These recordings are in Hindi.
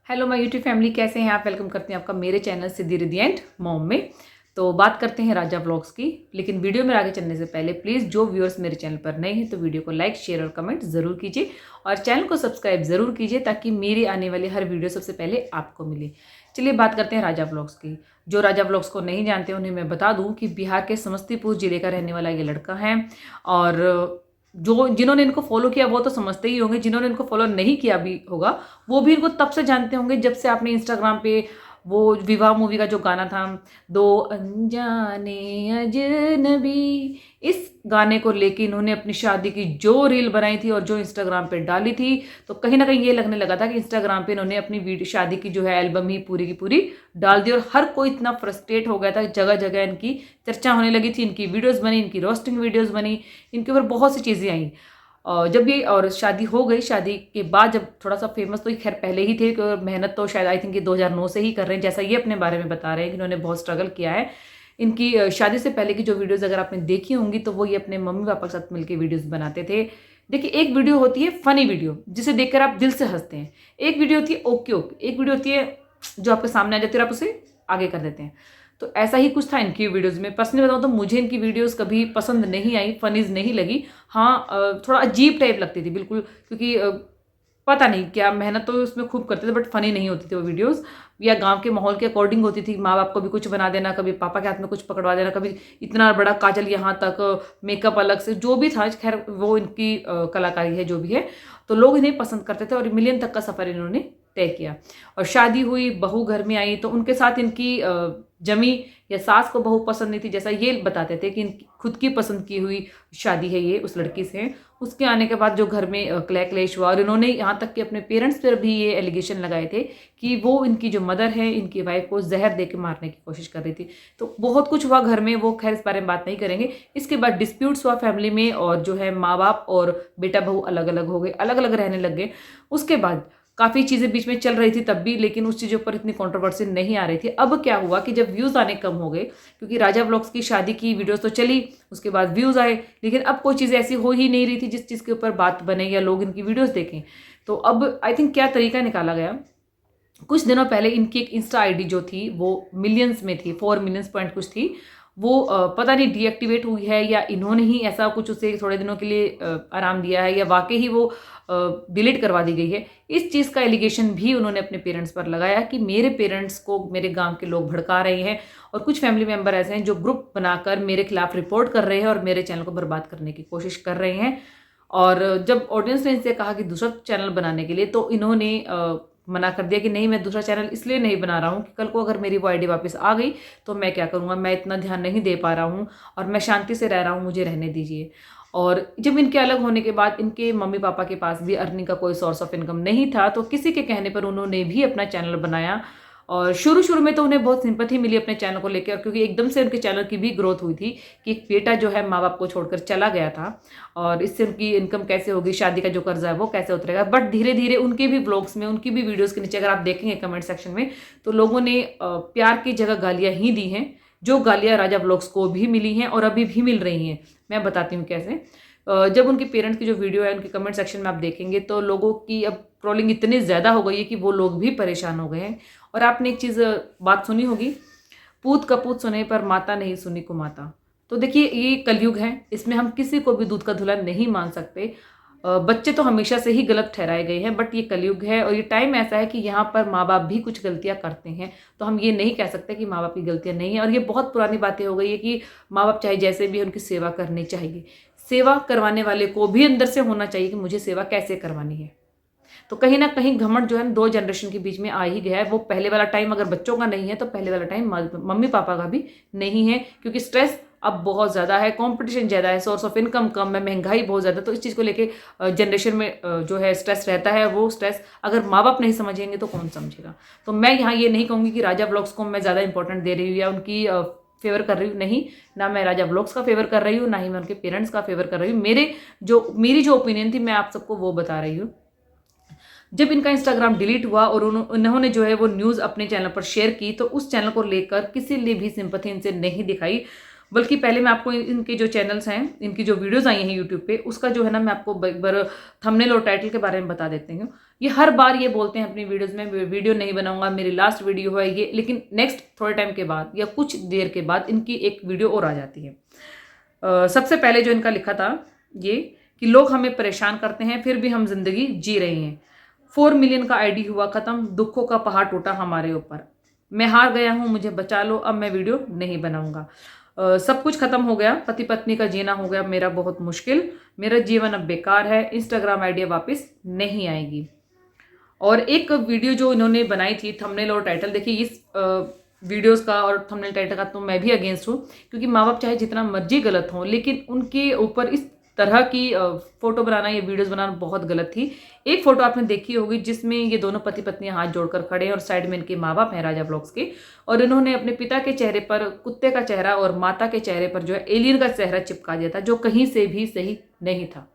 हेलो माय यूट्यूब फैमिली, कैसे हैं आप। वेलकम करते हैं आपका मेरे channel Siddhi Riddhi and mom में। तो बात करते हैं राजा व्लॉग्स की। लेकिन वीडियो में आगे चलने से पहले प्लीज़ जो व्यूअर्स मेरे चैनल पर नए हैं तो वीडियो को लाइक, शेयर और कमेंट ज़रूर कीजिए और चैनल को सब्सक्राइब ज़रूर कीजिए ताकि मेरी आने वाली हर वीडियो सबसे पहले आपको मिले। चलिए बात करते हैं राजा व्लॉग्स की। जो राजा व्लॉग्स को नहीं जानते उन्हें मैं बता दूं कि बिहार के समस्तीपुर जिले का रहने वाला ये लड़का है। और जो जिन्होंने इनको फॉलो किया वो तो समझते ही होंगे, जिन्होंने इनको फॉलो नहीं किया भी होगा वो भी इनको तब से जानते होंगे जब से आपने इंस्टाग्राम पे वो विवाह मूवी का जो गाना था, दो अनजाने अजनबी, इस गाने को लेके इन्होंने अपनी शादी की जो रील बनाई थी और जो इंस्टाग्राम पे डाली थी, तो कहीं ना कहीं ये लगने लगा था कि इंस्टाग्राम पे इन्होंने अपनी वीडियो शादी की जो है एल्बम ही पूरी की पूरी डाल दी। और हर कोई इतना फ्रस्ट्रेट हो गया था, जगह जगह इनकी चर्चा होने लगी थी, इनकी वीडियोज़ बनी, इनकी रोस्टिंग वीडियोज़ बनी, इनके ऊपर बहुत सी चीज़ें आई। जब ये और शादी हो गई, शादी के बाद जब थोड़ा सा फेमस, तो ये खैर पहले ही थे, मेहनत तो शायद आई थिंक ये 2009 से ही कर रहे हैं, जैसा ये अपने बारे में बता रहे हैं कि इन्होंने बहुत स्ट्रगल किया है। इनकी शादी से पहले की जो वीडियोस अगर आपने देखी होंगी तो वो ये अपने मम्मी पापा के साथ मिलकर वीडियोस बनाते थे। देखिए, एक वीडियो होती है फनी वीडियो जिसे देखकर आप दिल से हंसते हैं, एक वीडियो होती है ओके ओके, एक वीडियो होती है जो आपके सामने आ जाती है और आप उसे आगे कर देते हैं। तो ऐसा ही कुछ था इनकी वीडियोस में। पर्सनली बताऊँ तो मुझे इनकी वीडियोस कभी पसंद नहीं आई, फनीज नहीं लगी। हाँ, थोड़ा अजीब टाइप लगती थी बिल्कुल, क्योंकि पता नहीं क्या मेहनत तो उसमें खूब करते थे बट फनी नहीं होती थी वो वीडियोस, या गांव के माहौल के अकॉर्डिंग होती थी। माँ बाप को भी कुछ बना देना, कभी पापा के हाथ में कुछ पकड़वा देना, कभी इतना बड़ा काजल यहाँ तक, मेकअप अलग से, जो भी था। खैर वो इनकी कलाकारी है जो भी है, तो लोग इन्हें पसंद करते थे और मिलियन तक का सफ़र इन्होंने तय किया। और शादी हुई, बहू घर में आई तो उनके साथ इनकी जमी, या सास को बहू पसंद नहीं थी, जैसा ये बताते थे कि इनकी खुद की पसंद की हुई शादी है ये उस लड़की से। उसके आने के बाद जो घर में क्लह क्लेश हुआ, और इन्होंने यहाँ तक कि अपने पेरेंट्स पर भी ये एलिगेशन लगाए थे कि वो इनकी जो मदर है, इनकी वाइफ को जहर दे के मारने की कोशिश कर रही थी। तो बहुत कुछ हुआ घर में, वो खैर इस बारे में बात नहीं करेंगे। इसके बाद डिस्प्यूट्स हुआ फैमिली में, और जो है माँ बाप और बेटा बहू अलग अलग हो गए, अलग अलग रहने लग गए। उसके बाद काफ़ी चीज़ें बीच में चल रही थी तब भी, लेकिन उस चीज़ों पर इतनी कंट्रोवर्सी नहीं आ रही थी। अब क्या हुआ कि जब व्यूज़ आने कम हो गए, क्योंकि राजा व्लॉग्स की शादी की वीडियोस तो चली, उसके बाद व्यूज़ आए, लेकिन अब कोई चीज़ ऐसी हो ही नहीं रही थी जिस चीज़ के ऊपर बात बने या लोग इनकी वीडियोस देखें। तो अब आई थिंक क्या तरीका निकाला गया, कुछ दिनों पहले इनकी एक इंस्टा आईडी जो थी वो मिलियंस में थी, 4 मिलियंस पॉइंट कुछ थी। वो पता नहीं डीएक्टिवेट हुई है या इन्होंने ही ऐसा कुछ उसे थोड़े दिनों के लिए आराम दिया है, या वाकई ही वो डिलीट करवा दी गई है। इस चीज़ का एलिगेशन भी उन्होंने अपने पेरेंट्स पर लगाया कि मेरे पेरेंट्स को मेरे गांव के लोग भड़का रहे हैं, और कुछ फैमिली मेंबर ऐसे हैं जो ग्रुप बनाकर मेरे खिलाफ रिपोर्ट कर रहे हैं और मेरे चैनल को बर्बाद करने की कोशिश कर रहे हैं। और जब ऑडियंस ने इनसे कहा कि दूसरा चैनल बनाने के लिए, तो इन्होंने मना कर दिया कि नहीं, मैं दूसरा चैनल इसलिए नहीं बना रहा हूँ कि कल को अगर मेरी वो आईडी वापस आ गई तो मैं क्या करूँगा, मैं इतना ध्यान नहीं दे पा रहा हूँ और मैं शांति से रह रहा हूँ, मुझे रहने दीजिए। और जब इनके अलग होने के बाद इनके मम्मी पापा के पास भी अर्निंग का कोई सोर्स ऑफ इनकम नहीं था, तो किसी के कहने पर उन्होंने भी अपना चैनल बनाया। और शुरू शुरू में तो उन्हें बहुत सिंपैथी मिली अपने चैनल को लेकर, क्योंकि एकदम से उनके चैनल की भी ग्रोथ हुई थी कि एक बेटा जो है माँ बाप को छोड़कर चला गया था, और इससे उनकी इनकम कैसे होगी, शादी का जो कर्जा है वो कैसे उतरेगा। बट धीरे धीरे उनके भी ब्लॉग्स में, उनकी भी वीडियोज़ के नीचे अगर आप देखेंगे कमेंट सेक्शन में, तो लोगों ने प्यार की जगह गालियाँ ही दी हैं, जो गालियाँ राजा ब्लॉग्स को भी मिली हैं और अभी भी मिल रही हैं। मैं बताती हूँ कैसे। जब उनके पेरेंट्स की जो वीडियो है उनके कमेंट सेक्शन में आप देखेंगे तो लोगों की अब ट्रोलिंग इतनी ज़्यादा हो गई है कि वो लोग भी परेशान हो गए हैं। और आपने एक चीज़ बात सुनी होगी, पूत कपूत सुने पर माता नहीं सुनी कुमाता। तो देखिए, ये कलयुग है, इसमें हम किसी को भी दूध का धुला नहीं मान सकते। बच्चे तो हमेशा से ही गलत ठहराए गए हैं, बट ये कलयुग है और ये टाइम ऐसा है कि यहाँ पर माँ बाप भी कुछ गलतियाँ करते हैं। तो हम ये नहीं कह सकते कि माँ बाप की गलतियाँ नहीं हैं। और ये बहुत पुरानी बातें हो गई है कि माँ बाप चाहे जैसे भी उनकी सेवा करनी चाहिए। सेवा करवाने वाले को भी अंदर से होना चाहिए कि मुझे सेवा कैसे करवानी है। तो कहीं ना कहीं घमंड जो है 2 जनरेशन के बीच में आ ही गया है। वो पहले वाला टाइम अगर बच्चों का नहीं है तो पहले वाला टाइम मम्मी पापा का भी नहीं है, क्योंकि स्ट्रेस अब बहुत ज़्यादा है, कंपटीशन ज़्यादा है, सोर्स ऑफ इनकम कम है, महंगाई बहुत ज़्यादा। तो इस चीज़ को लेके जनरेशन में जो है स्ट्रेस रहता है। वो स्ट्रेस अगर माँ बाप नहीं समझेंगे तो कौन समझेगा। तो मैं यहाँ ये नहीं कहूँगी कि राजा ब्लॉग्स को मैं ज़्यादा इंपॉर्टेंट दे रही हूँ या उनकी फेवर कर रही हूँ, नहीं। ना मैं राजा ब्लॉग्स का फेवर कर रही हूँ, ना ही मैं उनके पेरेंट्स का फेवर कर रही हूँ। मेरी जो ओपिनियन थी मैं आप सबको वो बता रही हूँ। जब इनका इंस्टाग्राम डिलीट हुआ और उन्होंने जो है वो न्यूज़ अपने चैनल पर शेयर की, तो उस चैनल को लेकर किसी ने भी सिंपैथी इनसे नहीं दिखाई। बल्कि पहले मैं आपको इनके जो चैनल्स हैं, इनकी जो वीडियोस आई हैं यूट्यूब पे, उसका जो है ना, मैं आपको एक बार थंबनेल और टाइटल के बारे में बता देती हूँ। ये हर बार ये बोलते हैं अपनी वीडियोस में, वीडियो नहीं बनाऊंगा, मेरी लास्ट वीडियो है ये, लेकिन नेक्स्ट थोड़े टाइम के बाद या कुछ देर के बाद इनकी एक वीडियो और आ जाती है। सबसे पहले जो इनका लिखा था ये कि लोग हमें परेशान करते हैं फिर भी हम जिंदगी जी रहे हैं। 4 मिलियन का आईडी हुआ खत्म, दुखों का पहाड़ टूटा हमारे ऊपर, मैं हार गया हूँ, मुझे बचा लो, अब मैं वीडियो नहीं बनाऊंगा। सब कुछ खत्म हो गया, पति पत्नी का जीना हो गया मेरा बहुत मुश्किल, मेरा जीवन अब बेकार है, इंस्टाग्राम आईडी वापस नहीं आएगी। और एक वीडियो जो इन्होंने बनाई थी, थंबनेल और टाइटल देखिए, इस वीडियोस का और थंबनेल टाइटल का तो मैं भी अगेंस्ट हूँ, क्योंकि माँ बाप चाहे जितना मर्जी गलत हो, लेकिन उनके ऊपर इस तरह की फोटो बनाना या वीडियोस बनाना बहुत गलत थी। एक फोटो आपने देखी होगी जिसमें ये दोनों पति पत्नी हाथ जोड़कर खड़े हैं और साइड में इनके माँ बाप हैं राजा ब्लॉग्स के, और इन्होंने अपने पिता के चेहरे पर कुत्ते का चेहरा और माता के चेहरे पर जो है एलियन का चेहरा चिपका दिया था, जो कहीं से भी सही नहीं था।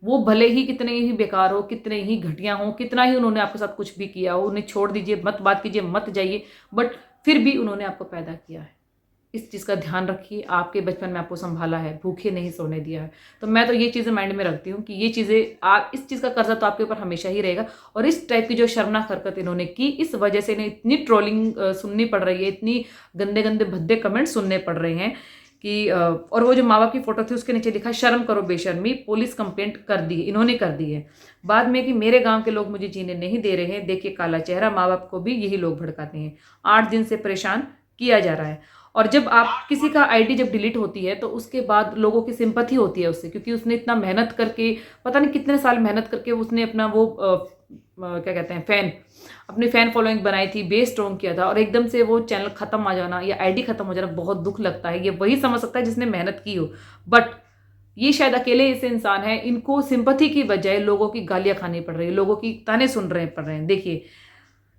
वो भले ही कितने ही बेकार हो, कितने ही घटिया हो, कितना ही उन्होंने आपके साथ कुछ भी किया हो, उन्हें छोड़ दीजिए, मत बात कीजिए, मत जाइए, बट फिर भी उन्होंने आपको पैदा किया है। इस चीज़ का ध्यान रखिए, आपके बचपन में आपको संभाला है, भूखे नहीं सोने दिया है। तो मैं तो ये चीज़ें माइंड में रखती हूँ कि ये चीज़ें, आप इस चीज़ का कर्जा तो आपके ऊपर हमेशा ही रहेगा। और इस टाइप की जो शर्मनाक हरकत इन्होंने की, इस वजह से इन्हें इतनी ट्रोलिंग सुननी पड़ रही है, इतनी गंदे गंदे भद्दे कमेंट सुनने पड़ रहे हैं कि और वो जो माँ बाप की फोटो थी उसके नीचे लिखा शर्म करो बेशर्मी, पुलिस कंप्लेंट कर दी, इन्होंने कर दी है। बाद में कि मेरे गांव के लोग मुझे जीने नहीं दे रहे हैं, देखिए काला चेहरा, माँ बाप को भी यही लोग भड़काते हैं, 8 दिन से परेशान किया जा रहा है। और जब आप किसी का आईडी जब डिलीट होती है तो उसके बाद लोगों की सिंपैथी होती है उससे, क्योंकि उसने इतना मेहनत करके, पता नहीं कितने साल मेहनत करके उसने अपना वो क्या कहते हैं, अपनी फैन फॉलोइंग बनाई थी, बेस स्ट्रॉन्ग किया था, और एकदम से वो चैनल खत्म आ जाना या आईडी खत्म हो जाना बहुत दुख लगता है। ये वही समझ सकता है जिसने मेहनत की हो, बट ये शायद अकेले ऐसे इंसान है, इनको सिंपैथी की बजाय लोगों की गालियां खानी पड़ रही है, लोगों की ताने सुन रहे पड़ रहे हैं। देखिए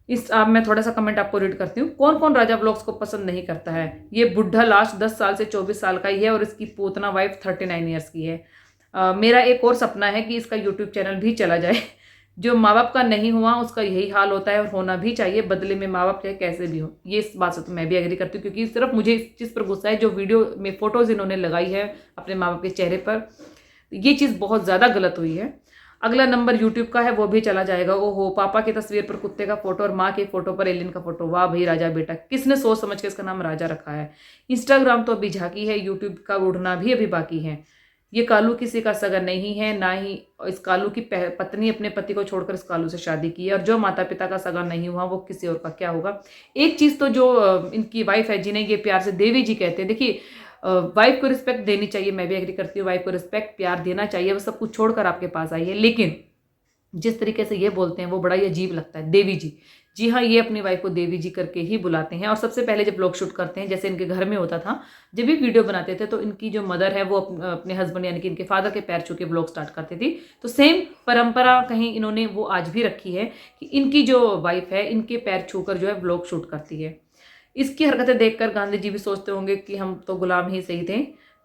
इस अब मैं थोड़ा सा कमेंट आपको रीड करती हूँ। कौन कौन राजा ब्लॉग्स को पसंद नहीं करता है? ये बुढ़ा लास्ट 10 साल से 24 साल का ही है और इसकी पूतना वाइफ 39 ईयर्स की है। मेरा एक और सपना है कि इसका यूट्यूब चैनल भी चला जाए। जो माँ बाप का नहीं हुआ उसका यही हाल होता है और होना भी चाहिए, बदले में माँ बाप चाहे कैसे भी हो। ये इस बात से तो मैं भी एग्री करती हूँ, क्योंकि सिर्फ मुझे इस चीज़ पर गुस्सा है जो वीडियो में फोटोज इन्होंने लगाई है अपने माँ बाप के चेहरे पर, ये चीज़ बहुत ज़्यादा गलत हुई है। अगला नंबर यूट्यूब का है, वो भी चला जाएगा। ओहो, पापा की तस्वीर पर कुत्ते का फोटो और माँ की फोटो पर एलियन का फोटो, वाह भाई राजा बेटा, किसने सोच समझ के इसका नाम राजा रखा है। इंस्टाग्राम तो अभी झांकी है, यूट्यूब का उड़ना भी अभी बाकी है। ये कालू किसी का सगा नहीं है, ना ही इस कालू की पत्नी अपने पति को छोड़कर इस कालू से शादी की है, और जो माता पिता का सगा नहीं हुआ वो किसी और का क्या होगा। एक चीज़ तो जो इनकी वाइफ है, जिन्हें ये प्यार से देवी जी कहते हैं, देखिए वाइफ को रिस्पेक्ट देनी चाहिए, मैं भी एग्री करती हूँ, वाइफ को रिस्पेक्ट प्यार देना चाहिए, वो सब कुछ छोड़कर आपके पास आई है। लेकिन जिस तरीके से ये बोलते हैं वो बड़ा ही अजीब लगता है। देवी जी, जी हाँ, ये अपनी वाइफ को देवी जी करके ही बुलाते हैं। और सबसे पहले जब ब्लॉग शूट करते हैं, जैसे इनके घर में होता था, जब भी वीडियो बनाते थे तो इनकी जो मदर है वो अपने हस्बैंड यानी कि इनके फादर के पैर छू के ब्लॉग स्टार्ट करती थी। तो सेम परंपरा कहीं इन्होंने वो आज भी रखी है कि इनकी जो वाइफ है इनके पैर छूकर जो है ब्लॉग शूट करती है। इसकी हरकतें देखकर गांधी जी भी सोचते होंगे कि हम तो गुलाम ही सही थे,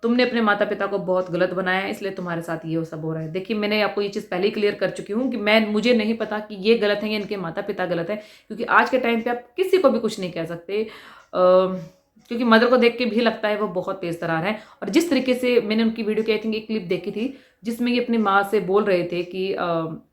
तुमने अपने माता पिता को बहुत गलत बनाया है, इसलिए तुम्हारे साथ ये सब हो रहा है। देखिए मैंने आपको ये चीज़ पहले ही क्लियर कर चुकी हूँ कि मुझे नहीं पता कि ये गलत है या इनके माता पिता गलत है, क्योंकि आज के टाइम पे आप किसी को भी कुछ नहीं कह सकते, क्योंकि मदर को देख के भी लगता है वो बहुत तेज तरार है। और जिस तरीके से मैंने उनकी वीडियो की आई थिंक एक क्लिप देखी थी जिसमें ये अपनी माँ से बोल रहे थे कि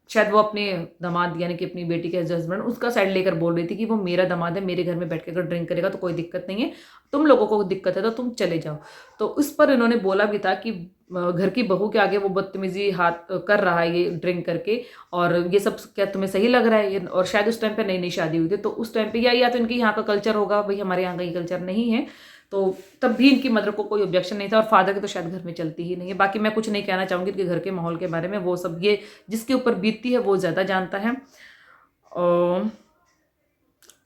शायद वो अपने दामाद यानी कि अपनी बेटी के हस्बैंड उसका साइड लेकर बोल रही थी कि वो मेरा दामाद है, मेरे घर में बैठ के अगर ड्रिंक करेगा तो कोई दिक्कत नहीं है, तुम लोगों को दिक्कत है तो तुम चले जाओ। तो उस पर इन्होंने बोला भी था कि घर की बहू के आगे वो बदतमीजी हाथ कर रहा है ये ड्रिंक करके, और ये सब क्या तुम्हें सही लग रहा है? और शायद उस टाइम पे नई नई शादी हुई थी, तो उस टाइम पे या तो इनके यहाँ का कल्चर होगा, भाई हमारे यहाँ का ये कल्चर नहीं है, तो तब भी इनकी मदर को कोई ऑब्जेक्शन नहीं था, और फादर की तो शायद घर में चलती ही नहीं है। बाकी मैं कुछ नहीं कहना चाहूँगी कि घर के माहौल के बारे में, वो सब ये जिसके ऊपर बीतती है वो ज़्यादा जानता है।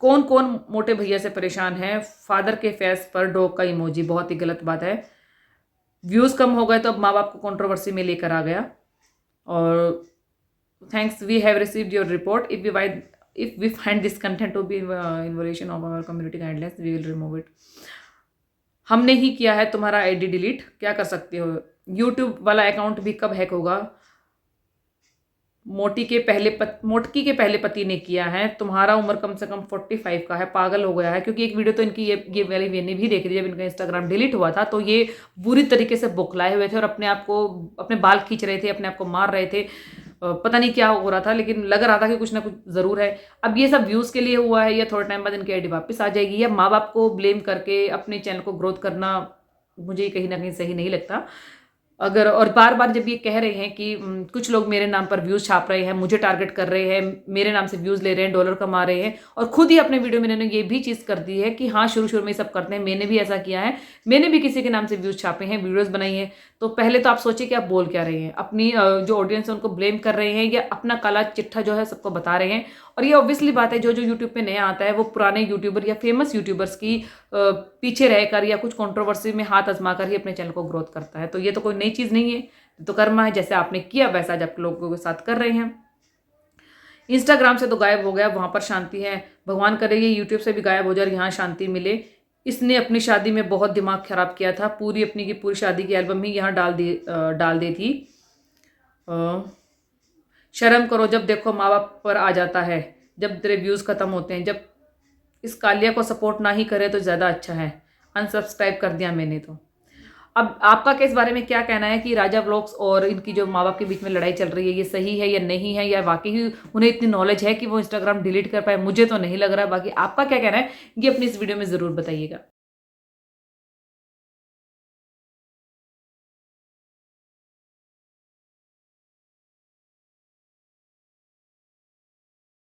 कौन कौन मोटे भैया से परेशान है? फादर के फेस पर डॉग का इमोजी, बहुत ही गलत बात है। व्यूज़ कम हो गए तो अब माँ बाप को कंट्रोवर्सी में लेकर आ गया। और thanks, we have received your report, if we find this content to be in violation of our community guidelines we will remove it. हमने ही किया है तुम्हारा आईडी डिलीट, क्या कर सकते हो? यूट्यूब वाला अकाउंट भी कब हैक होगा? मोटकी के पहले पति ने किया है, तुम्हारा उम्र कम से कम 45 का है, पागल हो गया है। क्योंकि एक वीडियो तो इनकी ये वाली मैंने भी देखी थी, जब इनका इंस्टाग्राम डिलीट हुआ था तो ये बुरी तरीके से बौखलाए हुए थे और अपने आप को, अपने बाल खींच रहे थे, अपने आप को मार रहे थे। पता नहीं क्या हो रहा था, लेकिन लग रहा था कि कुछ ना कुछ ज़रूर है। अब ये सब व्यूज़ के लिए हुआ है या थोड़े टाइम बाद इनकी आईडी वापस आ जाएगी, या माँ बाप को ब्लेम करके अपने चैनल को ग्रोथ करना मुझे कहीं ना कहीं सही नहीं लगता। अगर और बार बार जब ये कह रहे हैं कि कुछ लोग मेरे नाम पर व्यूज़ छाप रहे हैं, मुझे टारगेट कर रहे हैं, मेरे नाम से व्यूज़ ले रहे हैं, डॉलर कमा रहे हैं, और खुद ही अपने वीडियो में इन्होंने ये भी चीज़ कर दी है कि हाँ शुरू शुरू में ये सब करते हैं, मैंने भी ऐसा किया है, मैंने भी किसी के नाम से व्यूज़ छापे हैं, वीडियोज़ बनाई है। तो पहले तो आप सोचिए कि आप बोल क्या रहे हैं, अपनी जो ऑडियंस है उनको ब्लेम कर रहे हैं या अपना काला चिट्ठा जो है सबको बता रहे हैं। और ये ऑब्वियसली बात है, जो जो यूट्यूब पे नया आता है वो पुराने यूट्यूबर या फेमस यूट्यूबर्स की पीछे रहकर या कुछ कंट्रोवर्सी में हाथ आजमा कर ही अपने चैनल को ग्रोथ करता है। तो ये तो कोई नई चीज़ नहीं है, तो कर्मा है, जैसे आपने किया वैसा आज आप लोगों के साथ कर रहे हैं। इंस्टाग्राम से तो गायब हो गया, वहाँ पर शांति है, भगवान करे ये यूट्यूब से भी गायब हो जाए और यहाँ शांति मिले। इसने अपनी शादी में बहुत दिमाग खराब किया था, पूरी अपनी की पूरी शादी की एल्बम ही यहाँ डाल दी थी। शर्म करो, जब देखो माँ बाप पर आ जाता है, जब तेरे व्यूज़ ख़त्म होते हैं। जब इस कालिया को सपोर्ट ना ही करे तो ज़्यादा अच्छा है। अनसब्सक्राइब कर दिया मैंने तो। अब आपका इस बारे में क्या कहना है कि राजा व्लॉग्स और इनकी जो माँ बाप के बीच में लड़ाई चल रही है, ये सही है या नहीं है, या वाकई ही उन्हें इतनी नॉलेज है कि वो इंस्टाग्राम डिलीट कर पाए? मुझे तो नहीं लग रहा। बाकी आपका क्या कहना है ये अपनी इस वीडियो में ज़रूर बताइएगा।